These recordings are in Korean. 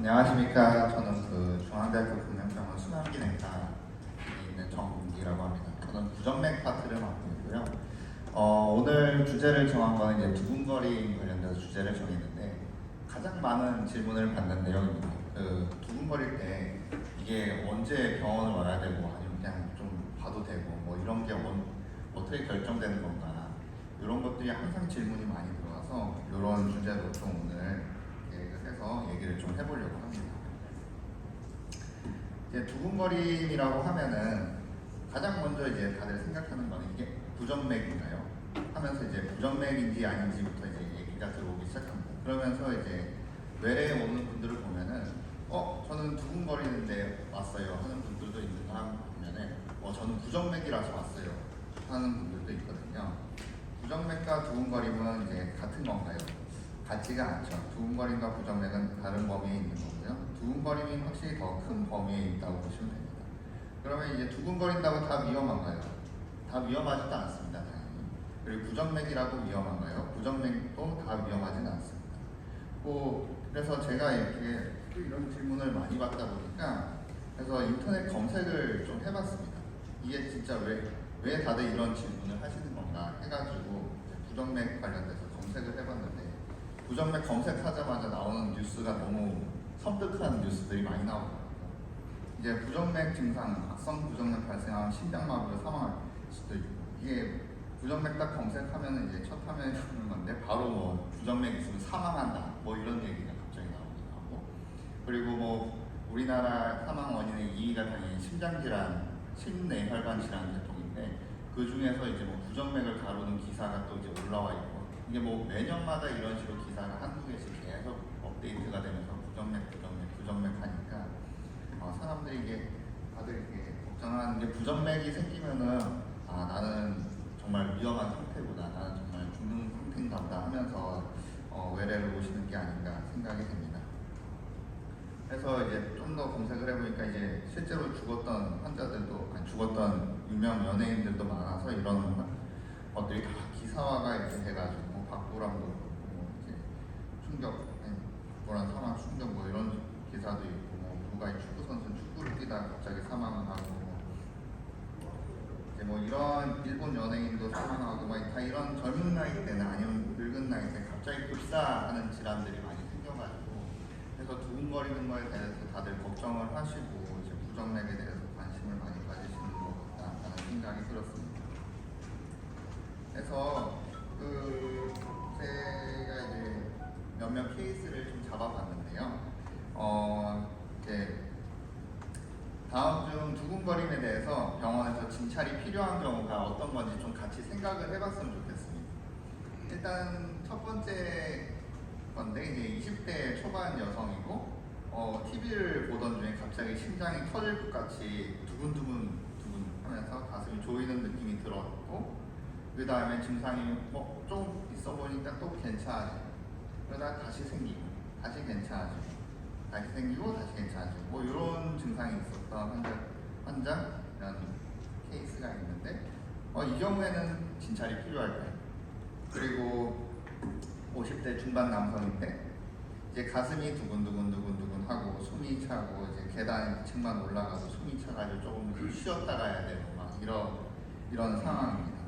안녕하십니까. 저는 중앙대학교 금명병원 순환기내과에 있는 정문기라고 합니다. 저는 부정맥 파트를 맡고 있고요. 오늘 주제를 정한 거는 이제 두근거림 관련돼서 주제를 정했는데 가장 많은 질문을 받는 내용입니다. 두근거릴 때 이게 언제 병원을 와야 되고 아니면 그냥 좀 봐도 되고 뭐 이런 게 어떻게 결정되는 건가 이런 것들이 항상 질문이 많이 들어와서 이런 주제로 좀 오늘 해서 얘기를 좀 해보려고 합니다. 이제 두근거림이라고 하면은 가장 먼저 이제 다들 생각하는 거는 이게 부정맥인가요? 하면서 이제 부정맥인지 아닌지부터 이제 얘기가 들어오기 시작합니다. 그러면서 이제 뇌에 오는 분들을 보면은 저는 두근거리는데 왔어요 하는 분들도 있는가 보면은 저는 부정맥이라서 왔어요 하는 분들도 있거든요. 부정맥과 두근거림은 이제 같은 건가요? 같지가 않죠. 두근거림과 부정맥은 다른 범위에 있는 거고요. 두근거림이 확실히 더 큰 범위에 있다고 보시면 됩니다. 그러면 이제 두근거린다고 다 위험한가요? 다 위험하지도 않습니다, 당연히. 그리고 부정맥이라고 위험한가요? 부정맥도 다 위험하지는 않습니다. 그래서 제가 이렇게 이런 질문을 많이 받다 보니까 그래서 인터넷 검색을 좀 해봤습니다. 이게 진짜 왜 다들 이런 질문을 하시는 건가 해가지고 부정맥 관련돼서 검색을 해봤는데 부정맥 검색하자마자 나오는 뉴스가 너무 섬뜩한 뉴스들이 많이 나오더라고요. 이제 부정맥 증상, 악성 부정맥 발생하면 심장마비로 사망할 수도 있고 이게 부정맥 딱 검색하면 이제 첫 화면에 나오는 건데 바로 뭐 부정맥 있으면 사망한다 뭐 이런 얘기가 갑자기 나오기도 하고 그리고 뭐 우리나라 사망 원인의 2위가 당연히 심장질환, 심내혈관 질환 계통인데 그 중에서 이제 뭐 부정맥을 다루는 기사가 또 이제 올라와 있고 이게 뭐 매년마다 이런 식으로 기사가 한두 개씩 계속 업데이트가 되면서 부정맥 하니까 사람들이 이게 다들 이렇게 걱정하는 게 부정맥이 생기면은 나는 정말 위험한 상태구나 나는 정말 죽는 상태인가 보다 하면서 외래를 오시는 게 아닌가 생각이 됩니다. 그래서 이제 좀 더 검색을 해보니까 이제 실제로 죽었던 환자들도 죽었던 유명 연예인들도 많아서 이런 것들이 다 기사화가 이렇게 돼가지고 박보람도 그렇고 이제 충격, 박보람 사망 충격 뭐 이런 기사도 있고 누가 축구 선수 축구를 뛰다가 갑자기 사망을 하고 이제 뭐 이런 일본 연예인도 사망하고 막 다 이런 젊은 나이 때나 아니면 늙은 나이 때 갑자기 급사하는 질환들이 많이 생겨가지고 그래서 두근거리는 거에 대해서 다들 걱정을 하시고 이제 부정맥에 대해서 관심을 많이 가지시는 것 같다는 생각이 들었습니다. 그래서 제가 이제 몇몇 케이스를 좀 잡아봤는데요. 이제 다음 중 두근거림에 대해서 병원에서 진찰이 필요한 경우가 어떤 건지 좀 같이 생각을 해봤으면 좋겠습니다. 일단 첫 번째 건데 이제 20대 초반 여성이고 TV를 보던 중에 갑자기 심장이 터질 것 같이 두근두근 하면서 가슴이 조이는 느낌이 들었고 그 다음에 증상이 좀 있어 보니까 또 괜찮아지고 그러다가 다시 생기고 다시 괜찮아지고 다시 생기고 다시 괜찮아지고 뭐 이런 증상이 있었던 환자 이런 케이스가 있는데 이 경우에는 진찰이 필요할까요? 그리고 50대 중반 남성인데 이제 가슴이 두근두근 하고 숨이 차고 이제 계단 2층만 올라가서 숨이 차가지고 조금 쉬었다 가야 되고 막 이런 상황입니다.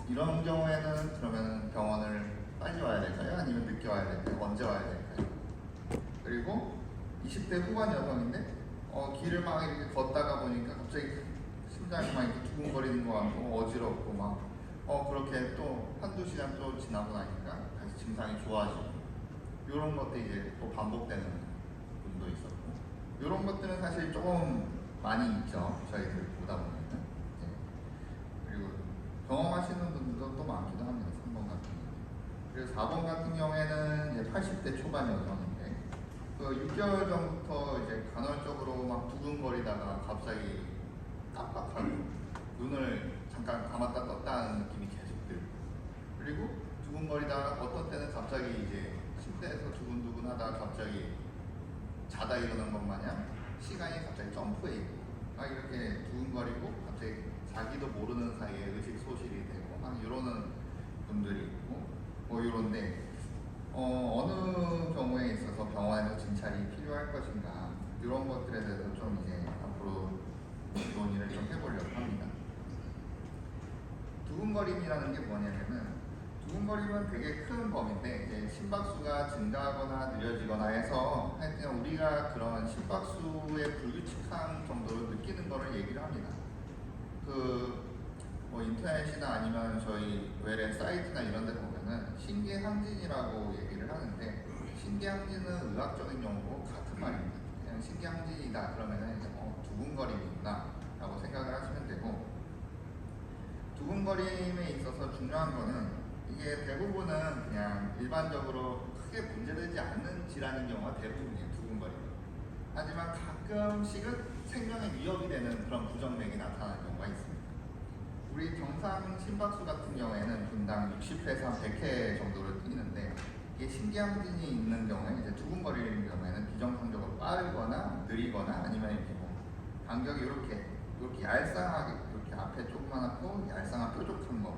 이런 경우에는 그러면 병원을 빨리 와야 될까요? 아니면 늦게 와야 될까요? 언제 와야 될까요? 그리고 20대 후반 여성인데 길을 막 이렇게 걷다가 보니까 갑자기 심장이 막 이렇게 두근거리는 것 같고 어지럽고 막 그렇게 또 한두 시간 또 지나고 나니까 다시 증상이 좋아지고 이런 것들이 이제 또 반복되는 분도 있었고 이런 것들은 사실 조금 많이 있죠. 저희들 보다 보면 그리고 경험하시는 분들도 또 많기도 합니다. 3번 같은 경우. 그리고 4번 같은 경우에는 이제 80대 초반 여성인데 6개월 전부터 이제 간헐적으로 막 두근거리다가 갑자기 깜빡하고 눈을 잠깐 감았다 떴다 하는 느낌이 계속 들고 그리고 두근거리다가 어떤 때는 갑자기 이제 침대에서 두근두근 하다가 갑자기 자다 일어난 것 마냥 시간이 갑자기 점프해 있고 막 이렇게 두근거리고 갑자기 자기도 모르는 사이에 의식 소실이 되고 막 이러는 분들이 있고 뭐 이런데 어느 경우에 있어서 병원에서 진찰이 필요할 것인가 이런 것들에 대해서 좀 이제 앞으로 논의를 좀 해보려고 합니다. 두근거림이라는 게 뭐냐면은 두근거림은 되게 큰 범위인데 이제 심박수가 증가하거나 느려지거나 해서 하여튼 우리가 그런 심박수의 불규칙함 정도로 느끼는 거를 얘기를 합니다. 뭐 인터넷이나 아니면 저희 외래 사이트나 이런 데 보면은 신계항진이라고 얘기를 하는데 신계항진은 의학적인 용어고 같은 말입니다. 그냥 신계항진이다 그러면은 이제 두근거림이구나 라고 생각을 하시면 되고, 두근거림에 있어서 중요한 거는 이게 대부분은 그냥 일반적으로 크게 문제되지 않는 질환인 경우가 대부분이에요. 두근거림. 하지만 가끔씩은 생명에 위협이 되는 그런 부정맥이 나타나는 경우가 있습니다. 우리 정상 심박수 같은 경우에는 분당 60회에서 100회 정도를 뛰는데 이게 신계항진이 있는 경우에 이제 두근거리는 경우에는 비정상적으로 빠르거나 느리거나 아니면 이렇게 뭐 간격이 이렇게 얄쌍하게 이렇게 앞에 조그만하고 얄쌍한 뾰족한 거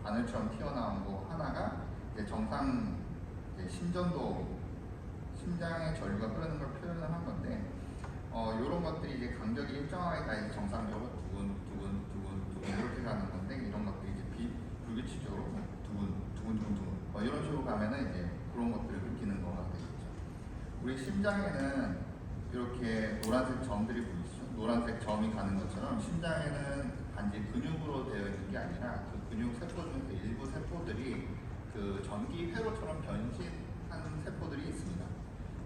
바늘처럼 튀어나온 거 하나가 이제 정상 이제 심전도 심장의 전류가 흐르는 걸 표현을 한 건데 이런 것들이 이제 간격이 일정하게 다 이제 정상적으로 두근 이렇게 가는 건데 이런 것들이 이제 불규칙적으로 두근 이런 식으로 가면은 이제 그런 것들을 느끼는 거가 되겠죠. 우리 심장에는 이렇게 노란색 점들이 보이시죠? 노란색 점이 가는 것처럼 심장에는 단지 근육으로 되어 있는 게 아니라 그 근육 세포 중에서 일부 세포들이 그 전기 회로처럼 변신한 세포들이 있습니다.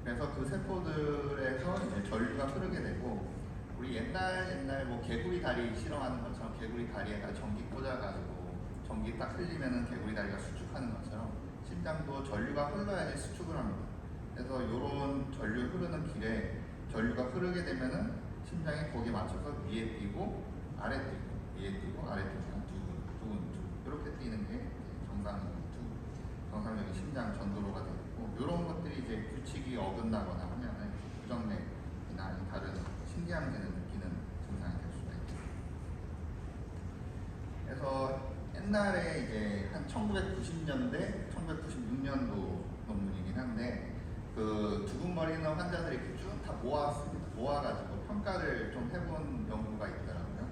그래서 그 세포들에서 이제 전류가 흐르게 되고, 우리 옛날 뭐 개구리 다리 실험하는 것처럼 개구리 다리에다 전기 꽂아가지고 전기 딱 흘리면은 개구리 다리가 수축하는 것처럼 심장도 전류가 흘러야지 수축을 합니다. 그래서 이런 전류 흐르는 길에 전류가 흐르게 되면은 심장이 거기에 맞춰서 위에 뛰고 아래 뛰고 위에 뛰고 아래 뛰고 두근 이렇게 뛰는 게 정상적인 심장 전도로가 되고, 이런 것들이 이제 규칙이 어긋나거나 하면은 부정맥이나 다른 신계항진을 느끼는 증상이 될 수가 있습니다. 그래서 옛날에 이제 한 1990년대, 1996년도 논문이긴 한데 그 두근거리는 환자들이 이렇게 쭉 다 모았습니다. 모아가지고 평가를 좀 해본 연구가 있더라고요.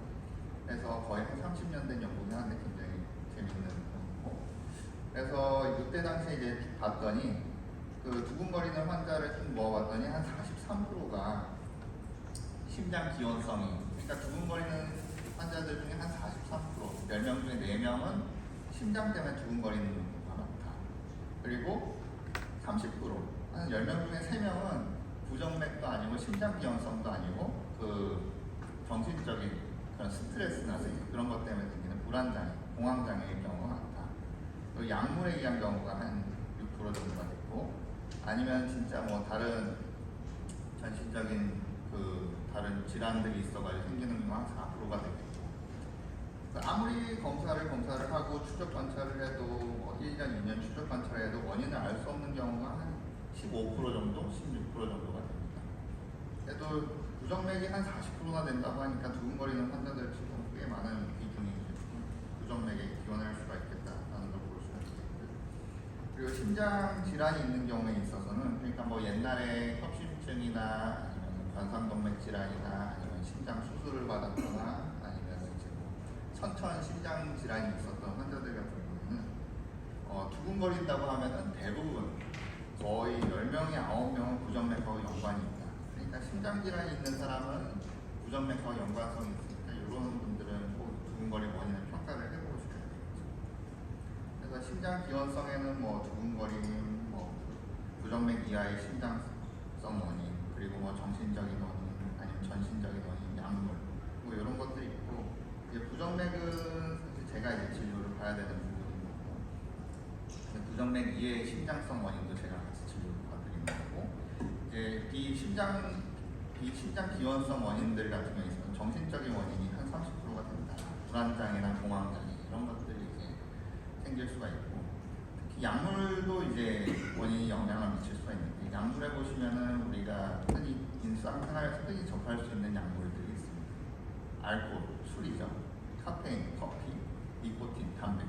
그래서 거의 한 30년 된 연구긴 한데 굉장히 재밌는 연구고, 그래서 이때 당시에 이제 봤더니 그 두근거리는 환자를 쭉 모아봤더니 한 43%가 심장 기원성이, 그러니까 두근거리는 환자들 중에 한 43%, 10명 중에 4명은 심장 때문에 두근거리는 경우가 많다. 그리고 30%, 한 10명 중에 3명은 부정맥도 아니고 심장 기원성도 아니고 그 정신적인 그런 스트레스나 그런 것 때문에 생기는 불안장애, 공황장애의 경우가 많다. 그리고 약물에 의한 경우가 한 6% 정도가 됐고, 아니면 진짜 뭐 다른 전신적인 그 다른 질환들이 있어가지고 생기는 경우가 한 4%가 되겠고, 아무리 검사를 하고 추적 관찰을 해도 뭐 1년, 2년 추적 관찰을 해도 원인을 알 수 없는 경우가 한 15% 정도, 16% 정도가 됩니다. 그래도 부정맥이 한 40%나 된다고 하니까 두근거리는 환자들 지금 꽤 많은 비중이 부정맥에 기원할 수가 있겠다라는 걸 볼 수가 있겠고요. 그리고 심장 질환이 있는 경우에 있어서는, 그러니까 뭐 옛날에 협심증이나 아니면 관상동맥 질환이나 아니면 심장 수술을 받았거나 아니면 이제 뭐 선천 심장 질환이 있었던 환자들 같은 경우는 두근거린다고 하면은 대부분 거의 10명에 9명은 부정맥하고 연관이 있다. 그러니까 심장 질환이 있는 사람은 부정맥하고 연관성이 있으니까 이런 분들은 꼭 두근거림 원인을 평가를 해보셔야 되겠죠. 그래서 심장 기원성에는 뭐 두근거림, 뭐 부정맥 이하의 심장성 원인, 그리고 뭐 정신적인 원인, 아니면 전신적인 원인, 약물, 뭐 이런 것들이 있고, 이제 부정맥은 사실 제가 이제 진료를 봐야 되는 부분인 거고, 부정맥 이외의 심장성 원인도 제가 같이 진료를 봐드리는 거고, 이제 비심장 기원성 원인들 같은 경우에 있으면 정신적인 원인이 한 30%가 된다. 불안장애나 공황장애 이런 것들이 이제 생길 수가 있고, 특히 약물도 이제 원인이 영향을 미칠 수가 있는데, 약물에 보시면은 우리가 흔히 일상생활에서 흔히 접할 수 있는 약물들이 있습니다. 알코올, 술이죠. 카페인, 커피, 니코틴, 담배.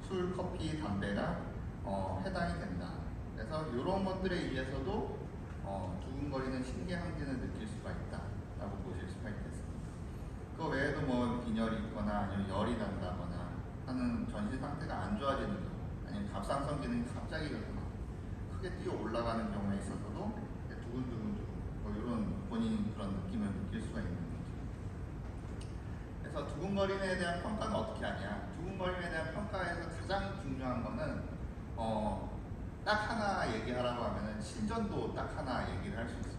술, 커피, 담배가 해당이 된다. 그래서 이런 것들에 의해서도 두근거리는 신경항진을 느낄 수가 있다라고 보실 수가 있겠습니다. 그 외에도 뭐 빈혈이 있거나 아니면 열이 난다거나 하는 전신 상태가 안 좋아지는 경우, 아니면 갑상선 기능이 갑자기 크게 뛰어 올라가는 경우에 있어서도 두근두근 뭐 이런 본인 그런 느낌을 느낄 수가 있는 거죠. 그래서 두근거림에 대한 평가는 어떻게 하냐? 두근거림에 대한 평가에서 가장 중요한 거는 딱 하나 얘기하라고 하면은 심전도 딱 하나 얘기를 할 수 있습니다.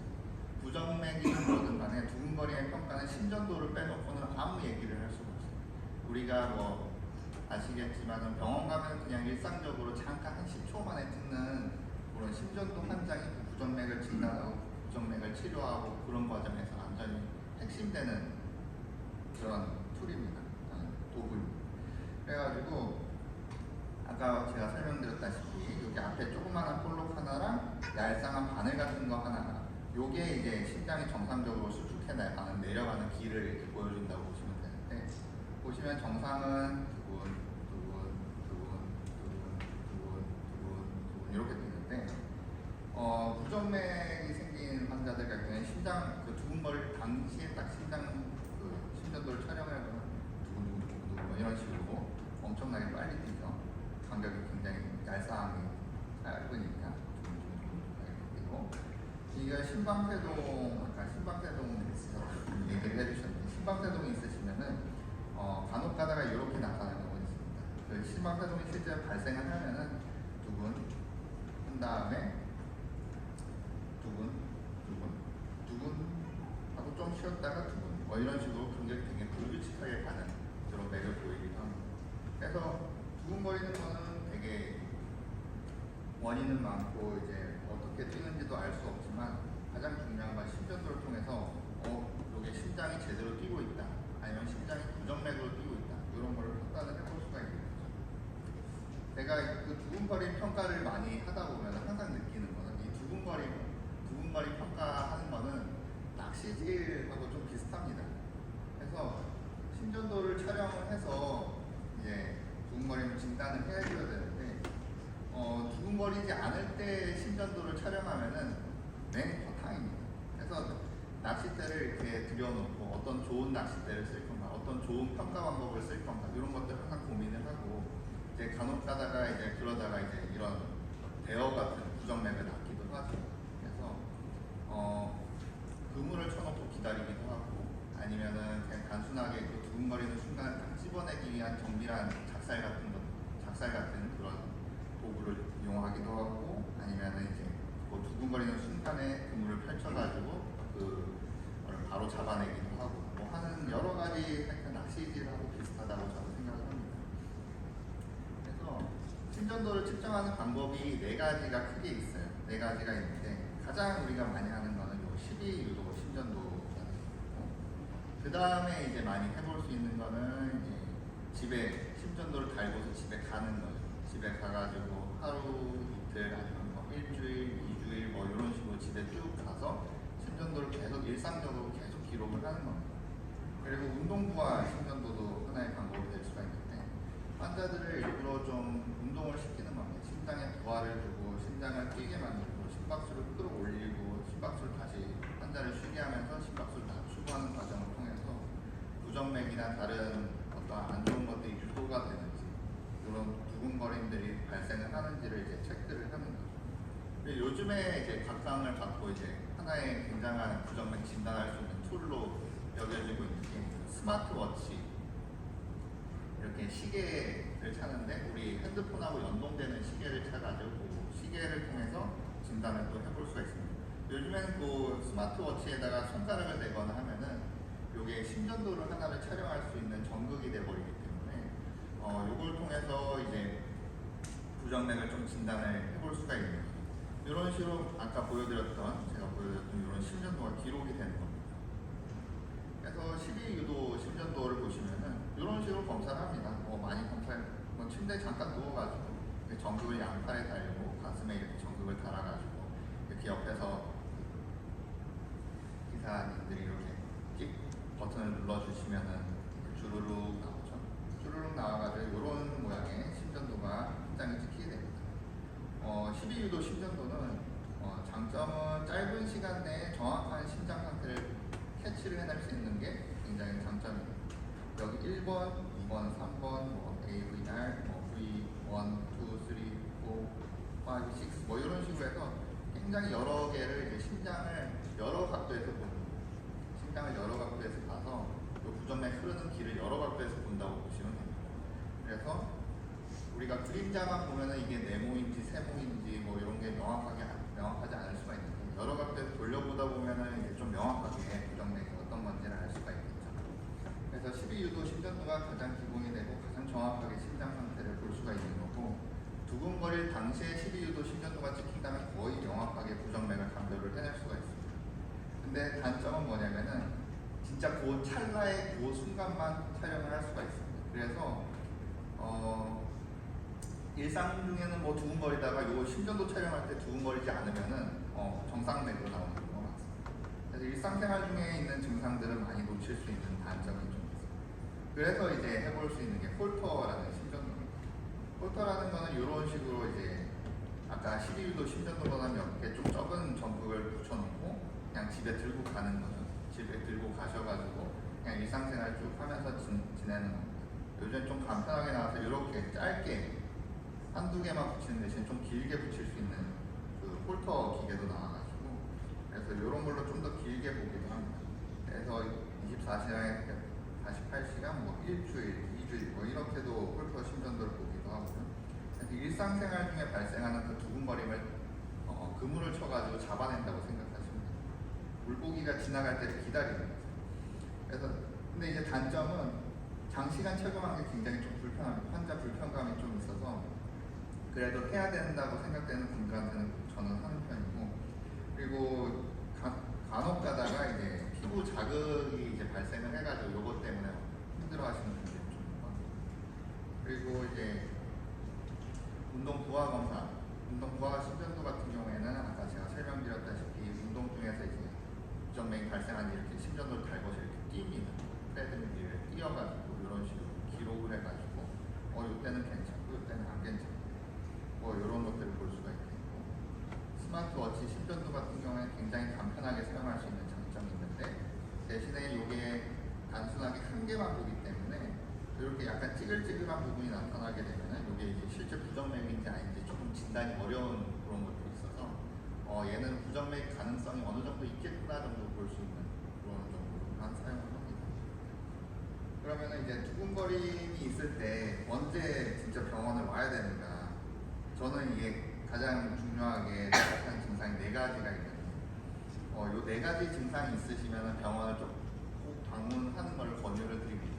부정맥이든 뭐든 간에 두근거림의 평가는 심전도를 빼놓고는 아무 얘기를 할 수가 없어요. 우리가 뭐 아시겠지만 병원 가면 그냥 일상적으로 잠깐 한 10초 만에 찍는 그런 심전도 환장이 부정맥을 진단하고 부정맥을 치료하고 그런 과정에서 완전히 핵심되는 그런 툴입니다. 도구입니다. 그래가지고 아까 제가 설명드렸다시피 여기 앞에 조그마한 볼록 하나랑 얄쌍한 바늘 같은 거 하나가 요게 이제 심장이 정상적으로 수축해 나가는 내려가는 길을 이렇게 보여준다고 보시면 되는데, 보시면 정상은 두근 이렇게 되는데 부정맥이 생긴 환자들 같은 경우에 심장 그 두근거릴 당시에 딱 심장 그 심전도를 촬영하면 두근두근 뭐 이런 식으로 엄청나게 빨리 뛰죠. 간격이 굉장히 얄쌍하게 짧으니까 두근두근 이게 심방세동, 아까 심방세동 얘기를 해주셨는데, 심방세동이 있으시면은 간혹 가다가 이렇게 나타나는 경우가 있습니다. 그 심방세동이 실제 발생을 하면은 두근 한 다음에 두근 하고 좀 쉬었다가 두근 뭐 이런 식으로 굉장히 되게 불규칙하게 가는 그런 맥을 보이기도 합니다. 그래서 두근거리는 거는 되게 원인은 많고 이제 어떻게 뛰는지도 알 수 없지만 가장 중요한 건 심전도를 통해서 이게 심장이 제대로 뛰고 있다, 아니면 심장이 부정맥으로 뛰고 있다, 이런 걸 판단을 해볼 수가 있는 거죠. 제가 그 두근거림 평가를 많이 하다 보면 항상 느끼는 거는 이 두근거림 평가하는 거는 낚시질하고 좀 비슷합니다. 그래서 심전도를 촬영을 해서 이제 두근거림을 진단을 해줘야 되는데 두근거리지 않을 때 심전도를 촬영하면은 맹거탕입니다. 그래서 낚싯대를 이렇게 들여놓고 어떤 좋은 낚싯대를 쓸 건가, 어떤 좋은 평가 방법을 쓸 건가, 이런 것들 항상 고민을 하고 이제 간혹 가다가 이제 그러다가 이제 이런 대어 같은 부정맥을 낳기도 하죠. 그래서 그물을 쳐놓고 기다리기도 하고, 아니면은 그냥 단순하게 그 두근거리는 순간을 딱 집어내기 위한 정밀한 작살 같은 그런 도구를 이용하기도 하고, 아니면은 이제 그 두근거리는 순간에 그물을 펼쳐가지고 그걸 바로 잡아내기도 하고 뭐 하는 여러 가지 낚시질하고 비슷하다고 저는 생각을 합니다. 그래서 심전도를 측정하는 방법이 네 가지가 크게 있어요. 네 가지가 있는데 가장 우리가 많이 하는 거는 요 12유도 심전도라는 거고, 그 다음에 이제 많이 해볼 수 있는 거는 이제 집에 심전도를 달고서 집에 가는 거예요. 집에 가가지고 하루 이틀 아니면 뭐 일주일, 2주일 뭐 이런 식으로 집에 쭉 가서 심전도를 계속 일상적으로 계속 기록을 하는 겁니다. 그리고 운동부와 심전도도 하나의 방법이 될 수가 있는데, 환자들을 일부러 좀 운동을 시키는 겁니다. 심장에 부하를 주고 심장을 뛰게 만들고 심박수를 끌어올리고 심박수를 다시 환자를 쉬게 하면서 심박수를 낮추고 하는 과정을 통해서 부정맥이나 다른 어떤 안 좋은 것들이 유도가 되는지, 이런 두근거림들이 발생을 하는지를 이제 체크를 하는 거죠. 요즘에 이제 각광을 받고 이제 하나의 굉장한 부정맥 진단할 수 있는 툴로 여겨지고 있는 게 스마트워치, 이렇게 시계를 차는데 우리 핸드폰하고 연동되는 시계를 차가지고 시계를 통해서 진단을 또 해볼 수가 있습니다. 요즘에는 그 스마트워치에다가 손가락을 대거나 하면은 요게 심전도를 하나를 촬영할 수 있는 전극이 돼버리기 때문에 요걸 통해서 이제 부정맥을 좀 진단을 해볼 수가 있는 거죠. 이런 식으로 아까 제가 보여드렸던 이런 심전도가 기록이 되는 겁니다. 그래서 12유도 심전도를 보시면은 이런 식으로 검사를 합니다. 많이 뭐 침대에 잠깐 누워가지고 전극을 양팔에 달고 가슴에 이렇게 전극을 달아가지고 이렇게 옆에서 기사님들이 이렇게 끽 버튼을 눌러주시면은 주르륵 나오죠. 주르륵 나와가지고 이런 모양의 심전도가 굉장히 찍히게 됩니다. 12유도 심전도는 장점은 짧은 시간 내에 정확한 심장 상태를 캐치를 해낼 수 있는 게 굉장히 장점입니다. 여기 1번, 2번, 3번, 뭐 AVR, 뭐 V1, 2, 3, 4, 5, 6, 뭐 이런 식으로 해서 굉장히 여러 개를 이제 심장을 여러 각도에서 봐서 그 부정맥 흐르는 길을 여러 각도에서 본다고 보시면 됩니다. 그래서 우리가 그림자만 보면은 이게 네모인지 세모인지 뭐 이런 게 명확하지 않을 수가 있는데 여러 각도에서 돌려보다 보면은 이제 좀 명확하게 부정맥이 어떤 건지를 알 수가 있겠죠. 그래서 12유도 심전도가 가장 기본이 되고 가장 정확하게 심장 상태를 볼 수가 있는 거고 두근거릴 당시에 12유도 심전도가 찍힌다면 거의 명확하게 부정맥을 감별을 해낼 수가 있습니다. 근데 단점은 뭐냐면은 진짜 그 찰나의 그 순간만 촬영을 할 수가 있습니다. 그래서 일상 중에는 뭐 두근거리다가 요 심전도 촬영할 때 두근거리지 않으면은 정상맥으로 나오는 경우가 많습니다. 그래서 일상생활 중에 있는 증상들을 많이 놓칠 수 있는 단점이 좀 있습니다. 그래서 이제 해볼 수 있는 게 홀터라는 심전도입니다. 홀터라는 거는 이런 식으로 이제 아까 12유도 심전도보다 몇 개 좀 적은 전극을 붙여놓고 그냥 집에 들고 가는 거죠. 집에 들고 가셔가지고 그냥 일상생활 쭉 하면서 지내는 겁니다. 요즘 좀 간편하게 나와서 이렇게 짧게 한두 개만 붙이는 대신 좀 길게 붙일 수 있는 그 홀터 기계도 나와가지고 그래서 이런 걸로 좀 더 길게 보기도 합니다. 그래서 24시간에 48시간, 뭐 일주일, 2주일 뭐 이렇게도 홀터 심전도를 보기도 하고요. 일상생활 중에 발생하는 그 두근거림을 그물을 쳐가지고 잡아낸다고 생각하시면 됩니다. 물고기가 지나갈 때를 기다리는 거죠. 그래서 근데 이제 단점은 장시간 착용하는 게 굉장히 좀 불편합니다. 환자 불편감이 좀 있어서 그래도 해야 된다고 생각되는 분들한테는 저는 하는 편이고 그리고 간혹 가다가 이제 피부 자극이 이제 발생을 해가지고 이것 때문에 힘들어하시는 분들이 좀 있거든요. 그리고 이제 운동 부하 검사, 운동 부하 심전도 같은 경우에는 아까 제가 설명드렸다시피 운동 중에서 이제 부정맥이 발생한 이렇게 심전도를 달고서 이렇게 뜁니다. 트레드밀을 뛰어가지고 이런 식으로 기록을 해가지고 이때는 괜찮고 이때는 안 괜찮고 뭐 이런 것들을 볼 수가 있겠고 스마트워치 심전도 같은 경우에는 굉장히 간편하게 사용할 수 있는 장점이 있는데 대신에 이게 단순하게 한 개만 보기 때문에 이렇게 약간 찌글찌글한 부분이 나타나게 되면은 이게 이제 실제 부정맥인지 아닌지 조금 진단이 어려운 그런 것도 있어서 얘는 부정맥 가능성이 어느 정도 있겠구나 정도 볼 수 있는 그런 정도로만 사용을 합니다. 그러면 이제 두근거림이 있을 때 언제 진짜 병원을 와야 되는가? 저는 이게 가장 중요하게 생각하는 증상이 4가지가 있거든요. 요 4가지 증상이 있으시면 병원을 좀 꼭 방문하는 걸 권유를 드립니다.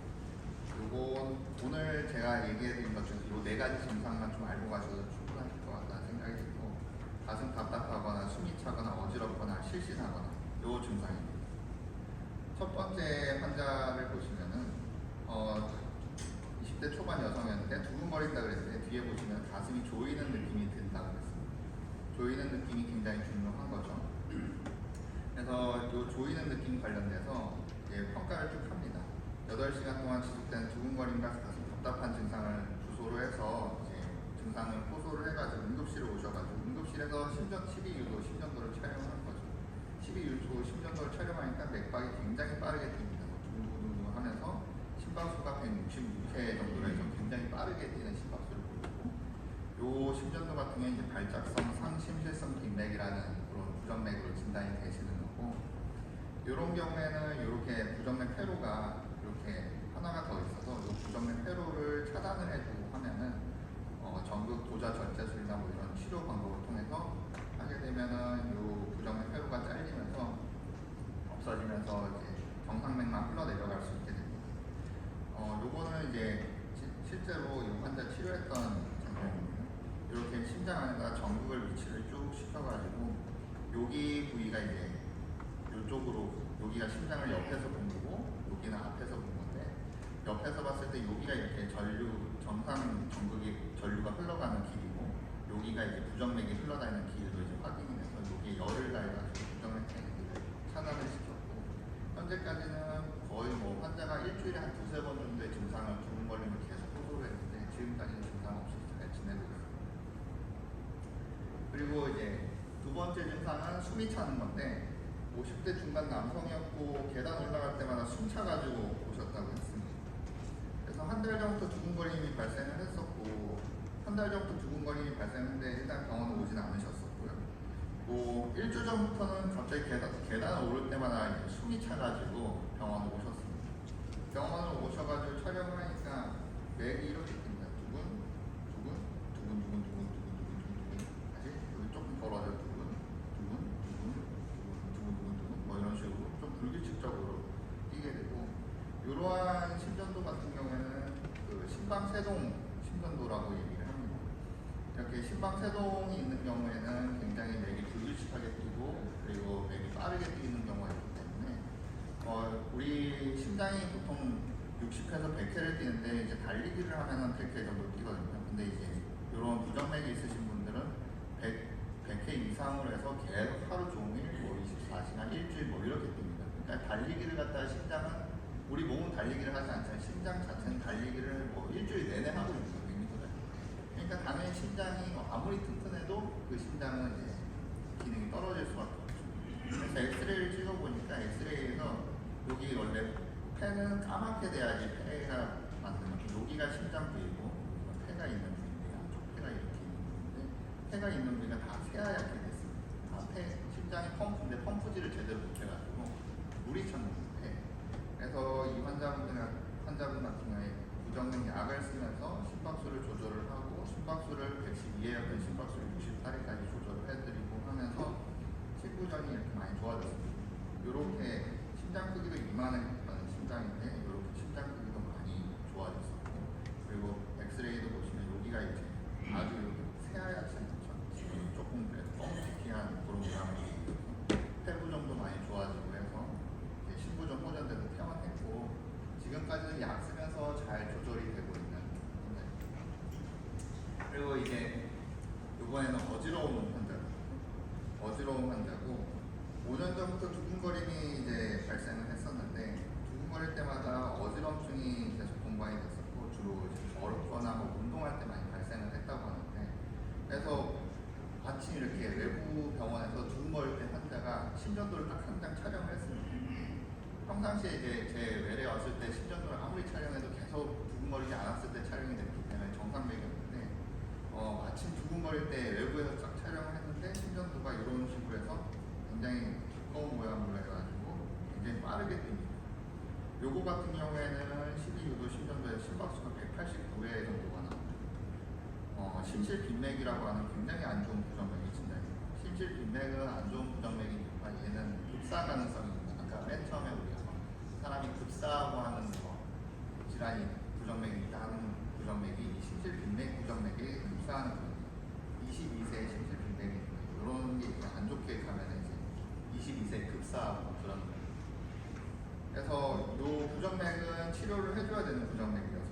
요거 오늘 제가 얘기해드린 것 중에서 요 4가지 증상만 좀 알고 가셔도 충분하실 것 같다는 생각이 들고 가슴 답답하거나 숨이 차거나 어지럽거나 실신하거나 요 증상입니다. 첫 번째 환자를 보시면은 20대 초반 여성이었는데 두근거린다 그랬는데 뒤에 보시면 가슴이 조이는 느낌이 든다고 그랬습니다. 조이는 느낌이 굉장히 중요한 거죠. 그래서 이 조이는 느낌 관련돼서 평가를 쭉 합니다. 8시간 동안 지속된 두근거림과 가슴 답답한 증상을 주소로 해서 증상을 호소를 해가지고 응급실에 오셔가지고 응급실에서 12유도 심전도를 촬영하는 거죠. 12유도 심전도를 촬영하니까 맥박이 굉장히 빠르게 뜁니다. 두근두근 하면서 심박수가 166회 정도로 해서 굉장히 빠르게 뛰는 심박수를 보이고 요 심전도 같은 경우는 이제 발작성 상심실성 빈맥이라는 그런 부정맥으로 진단이 되시는 거고 이런 경우에는 이렇게 부정맥 회로가 이렇게 하나가 더 있어서 이 부정맥 회로를 차단을 해주고 하면은 전극 도자 절제술이나 뭐 이런 치료 방법을 통해서 하게 되면은 이 부정맥 회로가 잘리면서 없어지면서 이제 정상맥만 흘러내려갈 수 있게 됩니다. 요거는 이제 실제로 이 환자 치료했던 장면이에요. 이렇게 심장 안에다 전극을 위치를 쭉 시켜가지고 여기 부위가 이제 이쪽으로 여기가 심장을 옆에서 본 거고 여기는 앞에서 본 건데 옆에서 봤을 때 여기가 이렇게 정상 전극이 전류가 흘러가는 길이고 여기가 이제 부정맥이 흘러다니는 길도 이제 확인이 돼서 여기에 열을 가해가지고 부정맥 탱크를 차단을 시켰고 현재까지는 거의 뭐 환자가 일주일에 한 2~3번 정도의 증상을 두근거림을 계속 호소를 했는데 지금까지는 증상 없이 잘 지내고 있습니다. 그리고 이제 두 번째 증상은 숨이 차는 건데 50대 중반 남성이었고 계단 올라갈 때마다 숨 차가지고 오셨다고 했습니다. 그래서 한 달 전부터 두근거림이 발생을 했었고 한 달 전부터 두근거림이 발생했는데 일단 병원에 오진 않으셨었고요. 뭐 일주 전부터는 갑자기 계단을 오를 때마다 이제 숨이 차가지고 병원에 오셨습니다. 병원을 오셔가지고 촬영을 하니까 맥이 이렇게 됩니다. 두근, 두근, 두근, 두근, 두근, 두근, 두근, 두근. 다시 여기 조금 벌어져 두근, 두근, 두근, 두근, 두근, 두근, 두근. 뭐 이런 식으로 좀 불규칙적으로 뛰게 되고, 이러한 심전도 같은 경우에는 그 심방세동 심전도라고 얘기를 합니다. 이렇게 심방세동이 있는 경우에는 굉장히 맥이 불규칙하게 뛰고 그리고 맥이 빠르게 뛰는 경우가 있기 때문에 우리 심장이 보통 60회에서 100회를 뛰는데 이제 달리기를 하면은 100회 정도 뛰거든요. 근데 이제 이런 부정맥이 있으신 분들은 100회 이상으로 해서 계속 하루 종일 뭐 24시간 일주일 뭐 이렇게 뜁니다. 그러니까 달리기를 갖다가 심장은 우리 몸은 달리기를 하지 않지만 심장 자체는 달리기를 뭐 일주일 내내 하고 있는 거예요. 그러니까 당연히 심장이 아무리 튼튼해도 그 심장은 이제 기능이 떨어질 수밖에 없죠. 그래서 엑스레이를 찍어보니까 엑스레이에서 여기 원래 폐는 까맣게 돼야지 폐가 만드는 여기가 심장 부위고 폐가 있는 부위인데 양쪽 폐가 이렇게 있는 부위인데 폐가 있는 부위가 다 새하얗게 됐습니다. 다 심장이 펌프인데 펌프질을 제대로 못해가지고 물이 차는 폐. 그래서 이 환자분 같은 경우에 부정맥 약을 쓰면서 심박수를 조절을 하고 심박수를 112였던 심박수를 68까지 조절을 해드리고 하면서 치부전이 이렇게 많이 좋아졌습니다. 이렇게 심장 크기도 이만했던 심장인데 이렇게 심장 크기도 많이 좋아졌었고 그리고 엑스레이도 보시면 여기가 이제 아주 새하얗지 않죠. 지금 조금 뻥튀기한 그런 모양이 폐부정도 많이 좋아지고 해서 신부전 호전돼서 퇴원했고 지금까지는 약 쓰면서 잘 조절이 되고 있는 건데 그리고 이제 이번에는 어지러운 환자고 5년 전부터 두근거림이 이제 발생을 했었는데 두근거릴 때마다 어지럼증이 계속 동반이 됐었고 주로 어렵거나 뭐 운동할 때 많이 발생을 했다고 하는데 그래서 마침 이렇게 외부 병원에서 두근거릴 때 환자가 심전도를 딱 한 장 촬영을 했습니다. 평상시에 이제 제 외래 왔을 때 심전도를 아무리 촬영해도 계속 두근거리지 않았을 때 촬영이 됐기 때문에 정상맥이었는데 마침 두근거릴 때 외부에서 딱 촬영을 했는데 심전도가 이런 식으로 해서 굉장히 두꺼운 모양으로 해가지고 굉장히 빠르게 뜁니다. 요거 같은 경우에는 12유도 심전도에 심박수가 189회 정도가 나옵니다. 심실빈맥이라고 하는 굉장히 안 좋은 부정맥이 진단입니다. 심실빈맥은 안 좋은 부정맥이니까 얘는 급사 가능성이 있습니다. 아까 맨 처음에 우리가 사람이 급사하고 하는 질환이 부정맥이 있다 하는 부정맥이 심실빈맥 부정맥이 급사하는 거예요. 22세의 심실빈맥이 이런 게 안 좋게 가면 이제 22세 급사하고 그런 거예요. 그래서 이 부정맥은 치료를 해줘야 되는 부정맥이라서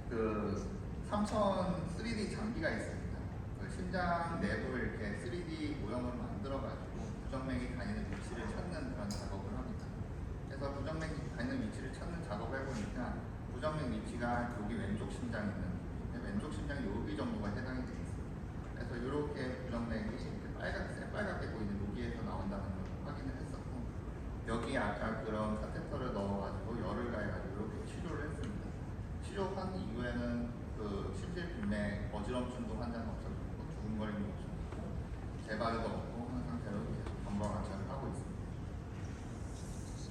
그 3000 3D 장비가 있습니다. 그 심장 내부를 이렇게 3D 모형으로 만들어가지고 부정맥이 다니는 위치를 찾는 그런 작업을 합니다. 그래서 부정맥이 다니는 위치를 찾는 작업을 해보니까 부정맥 위치가 여기 왼쪽 심장이 있는 왼쪽 심장이 여기 정도가 해당이 되어 있습니다. 그래서 이렇게 부정맥이 새빨갛게 보이는 여기에서 나온다는 걸 확인을 했었고 여기 아까 그런 카테터를 넣어가지고 열을 가해가지고 이렇게 치료를 했습니다. 치료한 이후에는 그 심실빈맥 어지럼증도 환자는 없어졌고 두근거림도 없어졌고 재발도 없고 한 상태로 계속 건강 관찰을 하고 있습니다.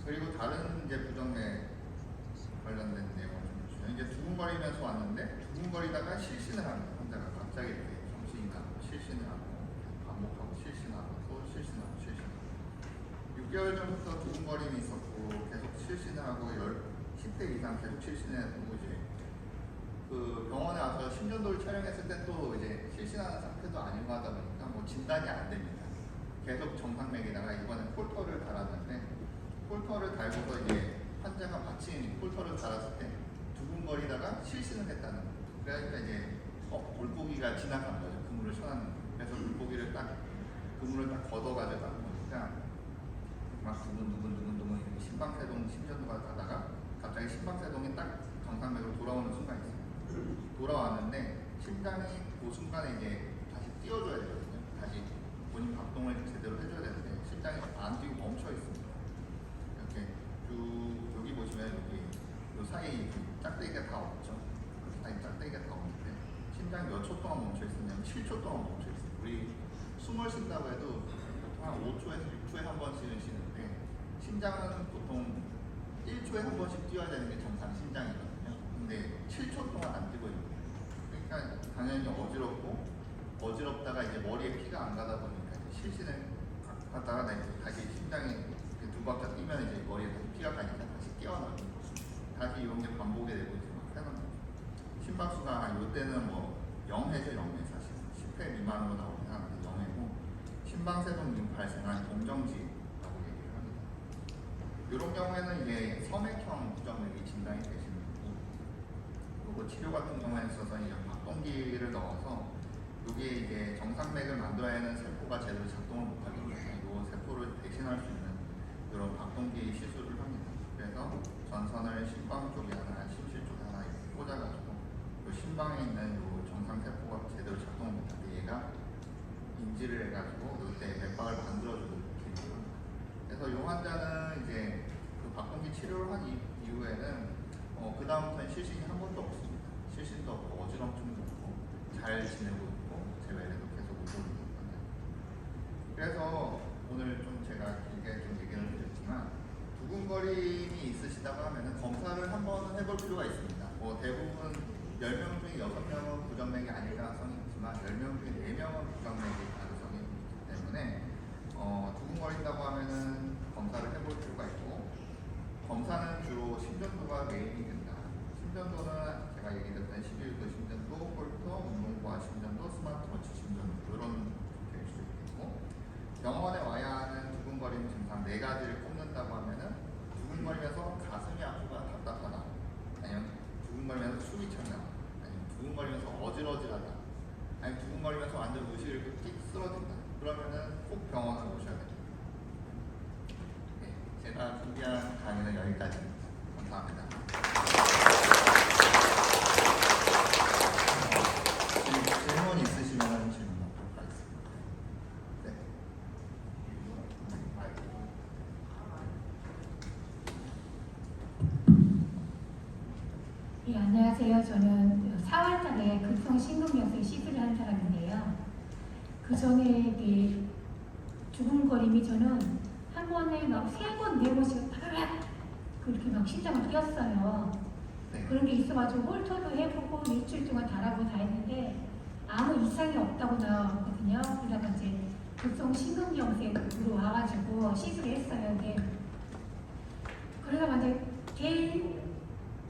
그리고 다른 이제 부정맥 관련된 내용을 좀 주시면 이제 두근거리면서 왔는데 두근거리다가 실신을 합니다. 환자가 갑자기 이렇게 정신이 나고 실신을 하고 반복하고 실신하고 또 실신하고 실신하고 6개월 전부터 두근거림이 있었고 계속 실신을 하고 10대 이상 계속 실신해고 이제 그 병원에 와서 심전도를 촬영했을 때 또 이제 실신하는 상태도 아니고 하다 보니까 뭐 진단이 안 됩니다. 계속 정상맥에다가 이번에 폴터를 달았는데 폴터를 달고서 이제 환자가 마침 폴터를 달았을 때 두근거리다가 실신을 했다는 거예요. 그러니까 이제 물고기가 지나간 거죠. 그물을 쳐놨는 거예요. 그래서 물고기를 그물을 딱 걷어가지고 딱 보니까 막 두근두근 심방세동 심전도가 가다가 갑자기 심방세동이 딱 정상맥으로 돌아오는 순간이 있어요. 돌아왔는데 심장이 그 순간에 이제 다시 띄워줘야 되거든요. 다시 본인 7초 동안 멈춰 있어요. 우리 숨을 쉰다고 해도 보통 한 5초에서 6초에 한 번씩은 쉬는데 심장은 보통 1초에 한 번씩 뛰어야 되는 게 정상 심장이거든요. 근데 7초 동안 안 뛰고 있는 거예요. 그러니까 당연히 어지럽다가 이제 머리에 피가 안 가다 보니까 실신을 갔다가 다시 심장이 두 박자 뛰면 이제 머리에 다시 피가 가니까 다시 깨어나고 다시 이런 게 반복이 되고 이제 막 하는 거죠. 심박수가 이때는 뭐 0회죠, 0회 사실 10회 미만으로 나오는 사람은 0회고 심방세동 발생한 동정지라고 얘기를 합니다. 이런 경우에는 이제 섬액형 부정맥이 진단이 되시는 거고, 그리고 치료 같은 경우에 있어서 이제 박동기를 넣어서 이게 이제 정상맥을 만들어야 하는 세포가 제대로 작동을 못하기 때문에 이 세포를 대신할 수 있는 이런 박동기 시술을 합니다. 그래서 전선을 심방 쪽에 하나, 심실 쪽에 하나 이렇게 꽂아가지고 이 심방에 있는 이 정상 세포가 제대로 작동을 못하게 얘가 인지를 해가지고 이때 맥박을 만들어주는 기능을 합니다. 그래서 이 환자는 이제 그 박동기 치료를 한 이후에는 그 다음부터는 실신이 한 번도 없습니다. 실신도 없고 어지럼증도 없고 잘 지내고 있고 제 외래도 계속 오고 있는 거예요. 그래서 오늘 좀 제가 길게 좀 얘기를 드렸지만 두근거림이 있으시다고 하면은 검사를 한번 해볼 필요가 있습니다. 대부분 10명 중에 6명은 부정맥이 아닐 가능성이 있지만 10명 중에 4명은 부정맥일 가능성이 있기 때문에 두근거린다고 하면은 검사를 해볼 필요가 있고, 검사는 주로 심전도가 메인이 된다. 심전도는 제가 얘기했던 11도 심전도, 홀터, 운동과 심전도, 스마트워치 심전도 이런 될 수 있겠고, 병원에 와야 하는 두근거림 증상 4가지를 꼽는다고 하면은 두근거리면서 가슴이 아프고 답답하다, 아니면 두근거리면서 숨이 찬다, 아니면 두근거리면서 어질어질하다, 아니면 두근거리면서 완전 의식을 잃고 띡 쓰러진다. 그러면은 꼭 병원을 오셔야 됩니다. 네, 제가 준비한 강의는 여기까지입니다. 감사합니다. 질문 있으시면 질문하도록 하겠습니다. 네. 네, 안녕하세요. 저는 4월달에 급성심근경색 시술을 한 사람인데요. 그 전에 두근거림이 저는 한 번에 막 3번, 4번씩 파라락 그렇게 막 심장을 뛰었어요. 네. 그런 게 있어가지고 홀터도 해보고 일주일 동안 달아보고 다 했는데 아무 이상이 없다고 나왔거든요. 그러다가 이제 급성심근경색으로 와가지고 시술을 했어요. 근데 그러다가 이제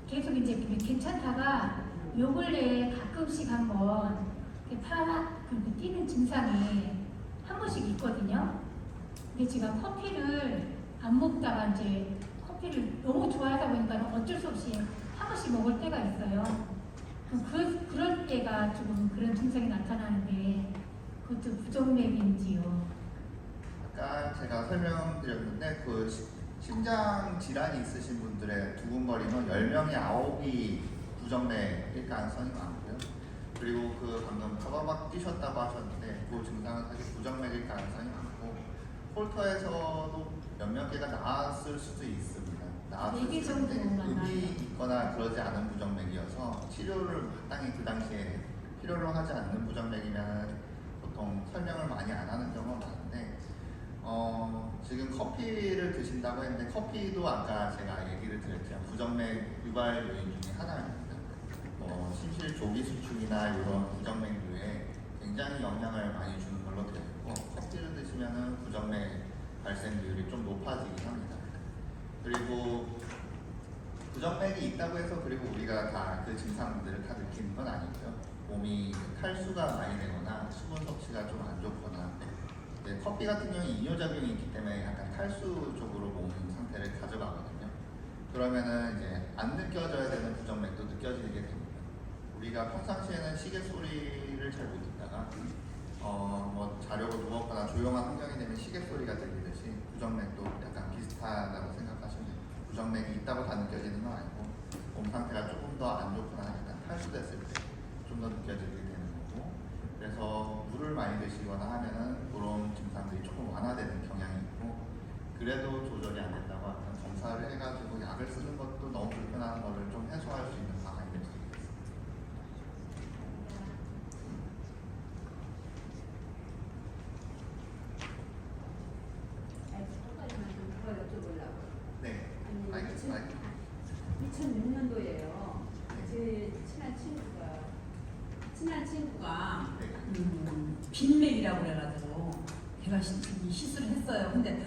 계속 이제 괜찮다가 요 근래에 가끔씩 한번 파락 그렇게 뛰는 증상이 한 번씩 있거든요. 근데 제가 커피를 안 먹다가 이제 커피를 너무 좋아하다 보니까 어쩔 수 없이 한 번씩 먹을 때가 있어요. 그럴 때가 조금 그런 증상이 나타나는데 그것도 부정맥인지요? 아까 제가 설명드렸는데 그 심장 질환이 있으신 분들의 두근거림은 10명에 9이 부정맥일 가능성이 많고요. 그리고 그 방금 파바박 뛰셨다고 하셨는데 그 증상은 사실 부정맥일 가능성이 많고, 홀터에서도 몇몇 개가 나았을 수도 있습니다. 나았을 수도 있는데 음이 있거나 그러지 않은 부정맥이어서 치료를 마땅히 그 당시에 필요로 하지 않는 부정맥이면 보통 설명을 많이 안 하는 경우가 많은데, 지금 커피를 드신다고 했는데 커피도 아까 제가 얘기를 드렸지만 부정맥 유발 요인 중에 하나입니다. 심실 조기 수축이나 이런 부정맥류에 굉장히 영향을 많이 주는 걸로 되어 있고, 커피를 드시면은 부정맥 발생률이 좀 높아지긴 합니다. 그리고 부정맥이 있다고 해서 그리고 우리가 다 그 증상들을 다 느끼는 건 아니고요. 몸이 탈수가 많이 되거나 수분 섭취가 좀 안 좋거나, 커피 같은 경우는 이뇨작용이 있기 때문에 약간 탈수 쪽으로 몸 상태를 가져가거든요. 그러면은 이제 안 느껴져야 되는 부정맥도 느껴지게 됩니다. 우리가 평상시에는 시계 소리를 잘 못 듣다가 자려고 누웠거나 조용한 환경이 되면 시계 소리가 들리듯이 부정맥도 약간 비슷하다고 생각하시면 됩니다. 부정맥이 있다고 다 느껴지는 건 아니고 몸 상태가 조금 더 안 좋거나 약간 탈수됐을 때 좀 더 느껴지게 되는 거고, 그래서 물을 많이 드시거나 하면은 그런 증상들이 조금 완화되는 경향이 있고, 그래도 조절이 안 된다고 하면 검사를 해가지고 약을 쓰는 것도 너무 불편한 거를 좀 해소할 수 있는 방안이 될 수 있습니다. 친구가 네. 빈맥이라고 그래가지고 걔가 시술을 했어요. 근데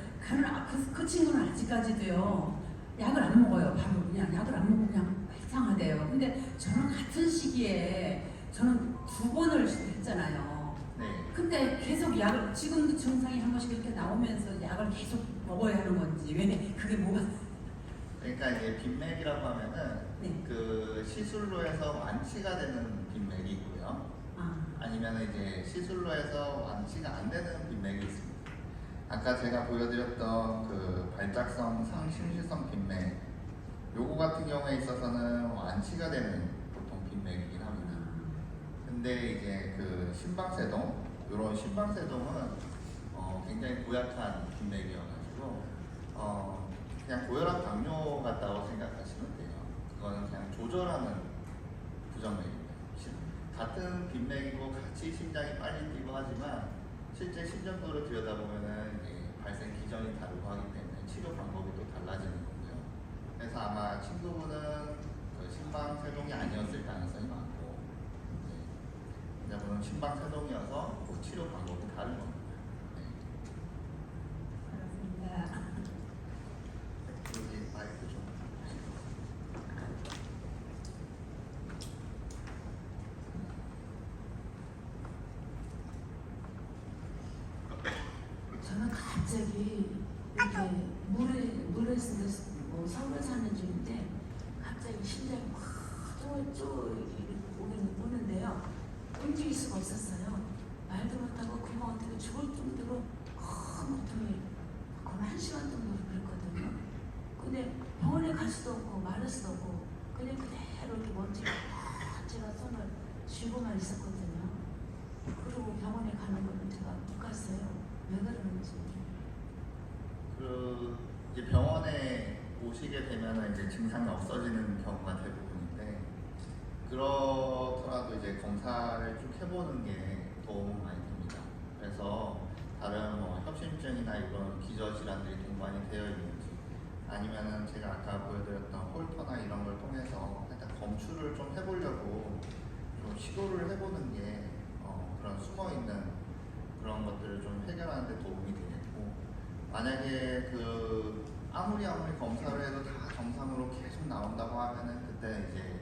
그 친구는 아직까지도요 약을 안 먹어요. 바로 그냥 약을 안 먹고 그냥 이상하대요. 근데 저는 같은 시기에 저는 2번을 했잖아요. 네. 근데 계속 약을 지금도 증상이 한 번씩 이렇게 나오면서 약을 계속 먹어야 하는 건지 왜 그게 뭐가 그러니까 이제 빈맥이라고 하면은 네. 그 시술로 해서 완치가 되는 빈맥이 있고요. 아니면 이제 시술로 해서 완치가 안 되는 빈맥이 있습니다. 아까 제가 보여드렸던 그 발작성 상심실성 빈맥, 요거 같은 경우에 있어서는 완치가 되는 보통 빈맥이긴 합니다. 근데 이제 그 심방세동, 요런 심방세동은 굉장히 고약한 빈맥이어가지고 그냥 고혈압 당뇨 같다고 생각하시면 돼요. 그거는 그냥 조절하는 부정맥입니다. 같은 빈맥이고 같이 심장이 빨리 뛰고 하지만 실제 심전도를 들여다보면은 발생 기전이 다르고 하기 때문에 치료 방법이 또 달라지는 거고요. 그래서 아마 친구분은 그 심방세동이 아니었을 가능성이 많고 여자분은 심방세동이어서 그 치료 방법이 다른 겁니다. 그렇습니다. 여기 마이크 좀. 저는 갑자기 이렇게 물에 뭐 서울 사는 중인데 갑자기 심장이 막쪼 오는데요. 움직일 수가 없었어요. 말도 못하고 그냥 어떻게 죽을 정도로 큰 고통이 거의 1시간 정도 그랬거든요. 근데 병원에 갈 수도 없고 말할 수도 없고 그냥 그대로 이렇게 먼지가 제가 손을 쥐고만 있었거든요. 그리고 병원에 가는 거는 제가 못 갔어요. 왜 그러는지. 그 이제 병원에 오시게 되면 이제 증상이 없어지는 경우가 대부분인데 그렇더라도 이제 검사를 쭉 해보는 게 도움은 많이 됩니다. 그래서 다른 뭐 협심증이나 이런 기저질환들이 동반이 되어 있는지 아니면은 제가 아까 보여드렸던 홀터나 이런 걸 통해서 일단 검출을 좀 해보려고 좀 시도를 해보는 게 그런 숨어있는 그런 것들을 좀 해결하는 데 도움이 되겠고 만약에 그 아무리 검사를 해도 다 정상으로 계속 나온다고 하면은 그때 이제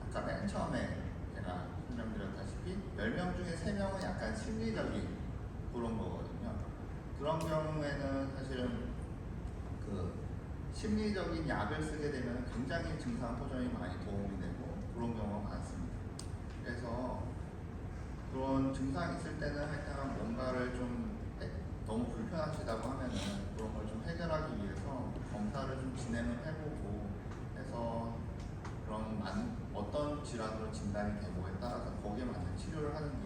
아까 맨 처음에 제가 설명드렸다시피 10명 중에 3명은 약간 심리적인 그런 거거든요. 그런 경우에는 사실은 그 심리적인 약을 쓰게 되면 굉장히 증상 호전이 많이 도움이 되고 그런 경우가 많습니다. 그래서 그런 증상이 있을 때는 일단 뭔가를 좀 너무 불편하시다고 하면은 그런 걸 좀 해결하기 위해서 검사를 좀 진행을 해보고 해서 그런 어떤 질환으로 진단이 되고에 따라서 거기에 맞는 치료를 하는 게